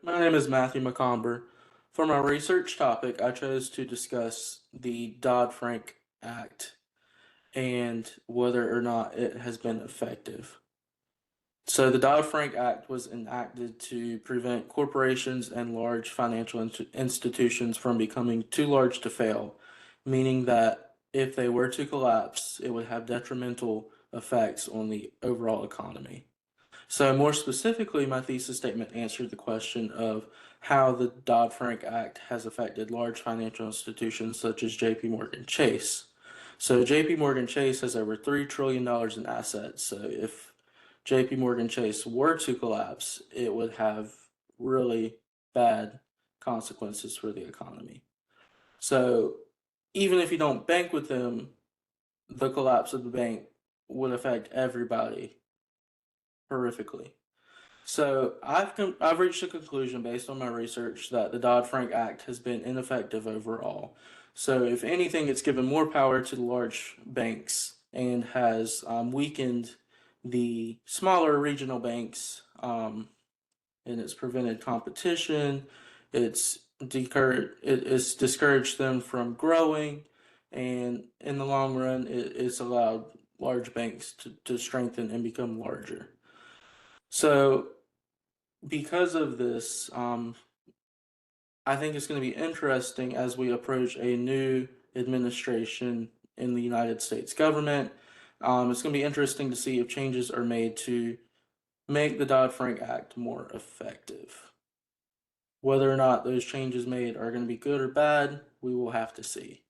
My name is Matthew McComber. For my research topic, I chose to discuss the Dodd-Frank Act and whether or not it has been effective. So, the Dodd-Frank Act was enacted to prevent corporations and large financial institutions from becoming too large to fail, meaning that if they were to collapse, it would have detrimental effects on the overall economy. So, more specifically, my thesis statement answered the question of how the Dodd-Frank Act has affected large financial institutions such as JP Morgan Chase. So, JP Morgan Chase has over $3 trillion in assets. So, if JP Morgan Chase were to collapse, it would have really bad consequences for the economy. So, even if you don't bank with them, the collapse of the bank would affect everybody horrifically. So I've reached a conclusion based on my research that the Dodd-Frank Act has been ineffective overall. So if anything, it's given more power to the large banks and has weakened the smaller regional banks, and it's prevented competition. It's discouraged them from growing, and in the long run, it's allowed large banks to strengthen and become larger. So because of this, I think it's going to be interesting as we approach a new administration in the United States government. It's going to be interesting to see if changes are made to make the Dodd-Frank Act more effective. Whether or not those changes made are going to be good or bad, we will have to see.